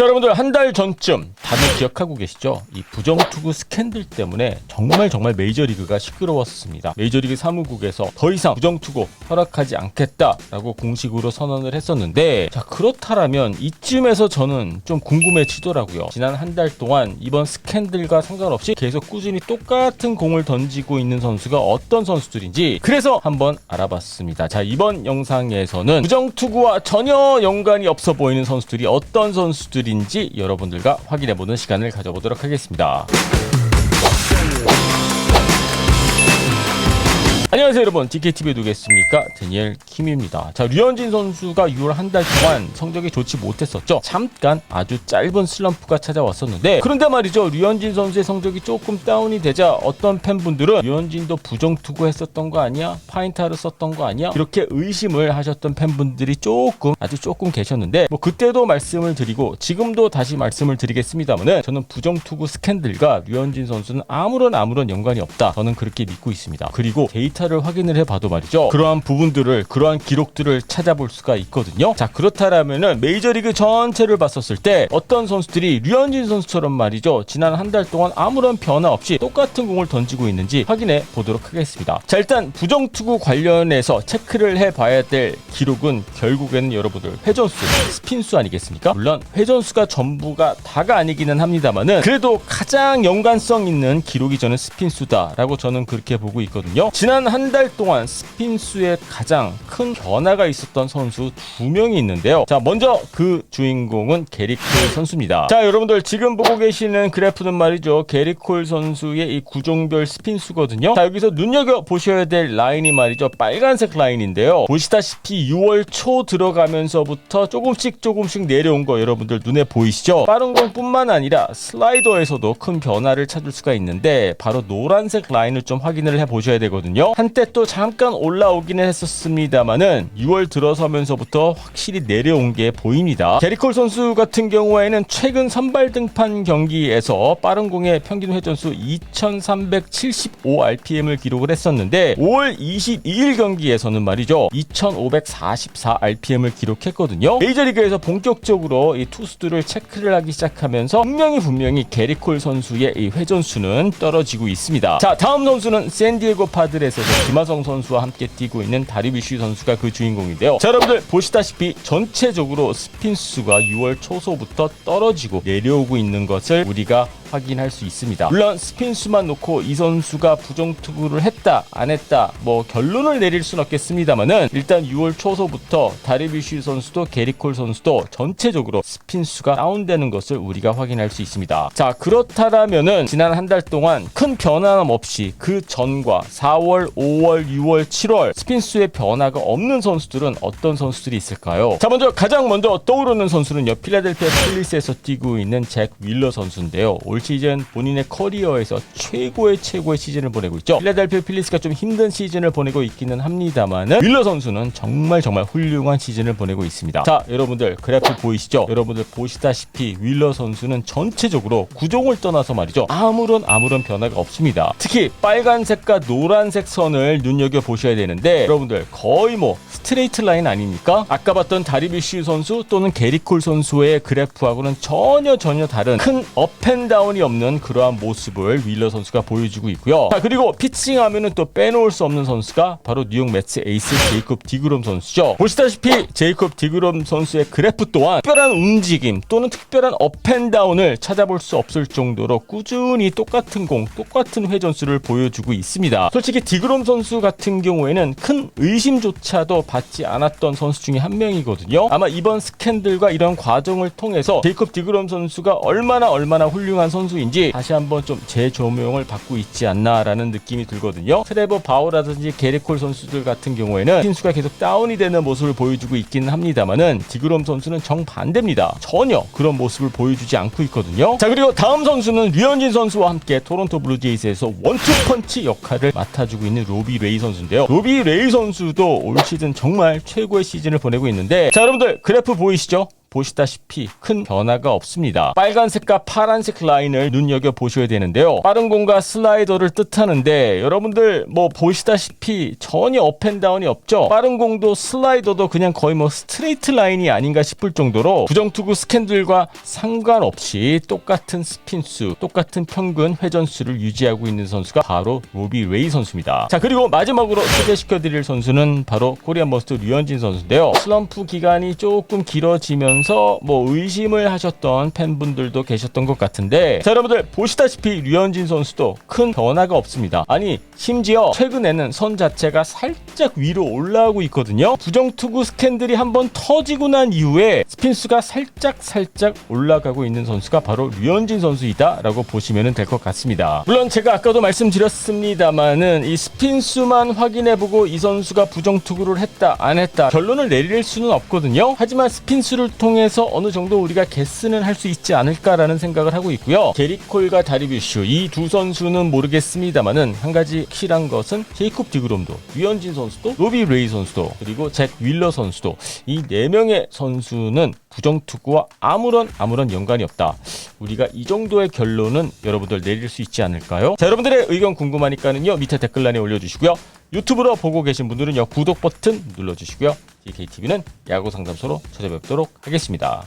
자, 여러분들 한 달 전쯤 다들 기억하고 계시죠? 이 부정투구 스캔들 때문에 정말 메이저리그가 시끄러웠습니다. 메이저리그 사무국에서 더 이상 부정투구 허락하지 않겠다라고 공식으로 선언을 했었는데, 자, 그렇다라면 이쯤에서 저는 좀 궁금해지더라고요. 지난 한 달 동안 이번 스캔들과 상관없이 계속 꾸준히 똑같은 공을 던지고 있는 선수가 어떤 선수들인지 그래서 한번 알아봤습니다. 자, 이번 영상에서는 부정투구와 전혀 연관이 없어 보이는 선수들이 어떤 선수들인지 여러분들과 확인해보는 시간을 가져보도록 하겠습니다. 안녕하세요 여러분, DKTV에 누구겠습니까? 데니엘 킴입니다. 자, 류현진 선수가 6월 한 달 동안 성적이 좋지 못했었죠. 잠깐 아주 짧은 슬럼프가 찾아왔었는데, 그런데 말이죠, 류현진 선수의 성적이 조금 다운이 되자 어떤 팬분들은 류현진도 부정투구 했었던 거 아니야? 파인타를 썼던 거 아니야? 이렇게 의심을 하셨던 팬분들이 아주 조금 계셨는데, 뭐 그때도 말씀을 드리고 지금도 다시 말씀을 드리겠습니다만은, 저는 부정투구 스캔들과 류현진 선수는 아무런 연관이 없다, 저는 그렇게 믿고 있습니다. 그리고 데이터를 확인을 해봐도 말이죠, 그러한 부분들을, 그러한 기록들을 찾아볼 수가 있거든요. 자, 그렇다라면은 메이저리그 전체를 봤었을 때 어떤 선수들이 류현진 선수처럼 말이죠, 지난 한 달 동안 아무런 변화 없이 똑같은 공을 던지고 있는지 확인해 보도록 하겠습니다. 자, 일단 부정투구 관련해서 체크를 해봐야 될 기록은 결국에는 여러분들 회전수, 스핀수 아니겠습니까? 물론 회전수가 전부가 다가 아니기는 합니다만은 그래도 가장 연관성 있는 기록이 저는 스핀수다라고 저는 그렇게 보고 있거든요. 지난 한 달 동안 스핀수에 가장 큰 변화가 있었던 선수 2명이 있는데요. 자, 먼저 그 주인공은 게리 콜 선수입니다. 자, 여러분들 지금 보고 계시는 그래프는 말이죠, 게리 콜 선수의 이 구종별 스핀수거든요. 자, 여기서 눈여겨보셔야 될 라인이 말이죠, 빨간색 라인인데요. 보시다시피 6월 초 들어가면서부터 조금씩 내려온 거 여러분들 눈에 보이시죠? 빠른 공뿐만 아니라 슬라이더에서도 큰 변화를 찾을 수가 있는데, 바로 노란색 라인을 좀 확인을 해보셔야 되거든요. 한때 또 잠깐 올라오기는 했었습니다만은 6월 들어서면서부터 확실히 내려온 게 보입니다. 게리 콜 선수 같은 경우에는 최근 선발 등판 경기에서 빠른 공의 평균 회전수 2375rpm을 기록을 했었는데, 5월 22일 경기에서는 말이죠, 2544rpm을 기록했거든요. 메이저리그에서 본격적으로 이 투수들을 체크를 하기 시작하면서 분명히 게리 콜 선수의 이 회전수는 떨어지고 있습니다. 자, 다음 선수는 샌디에고 파드레스에서 김하성 선수와 함께 뛰고 있는 다리비슈 선수가 그 주인공인데요. 자, 여러분들 보시다시피 전체적으로 스핀수가 6월 초소부터 떨어지고 내려오고 있는 것을 우리가 확인할 수 있습니다. 물론 스핀수만 놓고 이 선수가 부정투구를 했다 안 했다 뭐 결론을 내릴 수는 없겠습니다만은, 일단 6월 초소부터 다리비슈 선수도 게리 콜 선수도 전체적으로 스핀수가 다운되는 것을 우리가 확인할 수 있습니다. 자, 그렇다라면은 지난 한 달 동안 큰 변함 없이 그 전과 4월, 5월, 6월, 7월 스핀수의 변화가 없는 선수들은 어떤 선수들이 있을까요? 자, 가장 먼저 떠오르는 선수는요, 필라델피아 필리스에서 뛰고 있는 잭 윌러 선수인데요. 올 시즌 본인의 커리어에서 최고의 시즌을 보내고 있죠. 필라델피아 필리스가 좀 힘든 시즌을 보내고 있기는 합니다만은 윌러 선수는 정말 훌륭한 시즌을 보내고 있습니다. 자, 여러분들 그래프 보이시죠? 여러분들 보시다시피 윌러 선수는 전체적으로 구종을 떠나서 말이죠, 아무런 변화가 없습니다. 특히 빨간색과 노란색 선을 눈여겨보셔야 되는데, 여러분들 거의 스트레이트 라인 아닙니까? 아까 봤던 다리비슈 선수 또는 게리 콜 선수의 그래프하고는 전혀 다른 큰 업앤다운이 없는 그러한 모습을 윌러 선수가 보여주고 있고요. 자, 그리고 피칭하면은 또 빼놓을 수 없는 선수가 바로 뉴욕 매츠 에이스 제이콥 디그롬 선수죠. 보시다시피 제이콥 디그롬 선수의 그래프 또한 특별한 움직임 또는 특별한 업앤다운을 찾아볼 수 없을 정도로 꾸준히 똑같은 공, 똑같은 회전수를 보여주고 있습니다. 솔직히 디그롬 선수 같은 경우에는 큰 의심조차도 받지 않았던 선수 중에 한 명이거든요. 아마 이번 스캔들과 이런 과정을 통해서 제이콥 디그롬 선수가 얼마나 훌륭한 선수인지 다시 한번 좀 재조명을 받고 있지 않나라는 느낌이 들거든요. 트레버 바우라든지 게리 콜 선수들 같은 경우에는 스핀수가 계속 다운이 되는 모습을 보여주고 있기는 합니다만은, 디그롬 선수는 정반대입니다. 전혀 그런 모습을 보여주지 않고 있거든요. 자, 그리고 다음 선수는 류현진 선수와 함께 토론토 블루제이스에서 원투펀치 역할을 맡아주고 있는 로비 레이 선수인데요. 로비 레이 선수도 올 시즌 정말 최고의 시즌을 보내고 있는데, 자, 여러분들 그래프 보이시죠? 보시다시피 큰 변화가 없습니다. 빨간색과 파란색 라인을 눈여겨보셔야 되는데요. 빠른 공과 슬라이더를 뜻하는데 여러분들 뭐 보시다시피 전혀 업앤다운이 없죠. 빠른 공도 슬라이더도 그냥 거의 뭐 스트레이트 라인이 아닌가 싶을 정도로 부정투구 스캔들과 상관없이 똑같은 스핀수, 똑같은 평균 회전수를 유지하고 있는 선수가 바로 로비 레이 선수입니다. 자, 그리고 마지막으로 소개시켜드릴 선수는 바로 코리안 머스트 류현진 선수인데요. 슬럼프 기간이 조금 길어지면서 뭐 의심을 하셨던 팬분들도 계셨던 것 같은데, 자, 여러분들 보시다시피 류현진 선수도 큰 변화가 없습니다. 아니 심지어 최근에는 선 자체가 살짝 위로 올라오고 있거든요. 부정투구 스캔들이 한번 터지고 난 이후에 스핀수가 살짝 올라가고 있는 선수가 바로 류현진 선수이다 라고 보시면 될 것 같습니다. 물론 제가 아까도 말씀드렸습니다만은 이 스핀수만 확인해보고 이 선수가 부정투구를 했다 안 했다 결론을 내릴 수는 없거든요. 하지만 스핀수를 통해서 어느 정도 우리가 게스는 할 수 있지 않을까라는 생각을 하고 있고요. 게리콜과 다리비슈 이 두 선수는 모르겠습니다만은 한 가지 확실한 것은 제이콥 디그롬도, 류현진 선수도, 로비 레이 선수도, 그리고 잭 윌러 선수도, 이 4명의 선수는 부정투구와 아무런 연관이 없다. 우리가 이 정도의 결론은 여러분들 내릴 수 있지 않을까요? 자, 여러분들의 의견 궁금하니까는요 밑에 댓글란에 올려주시고요. 유튜브로 보고 계신 분들은요 구독 버튼 눌러주시고요. DKTV는 야구 상담소로 찾아뵙도록 하겠습니다.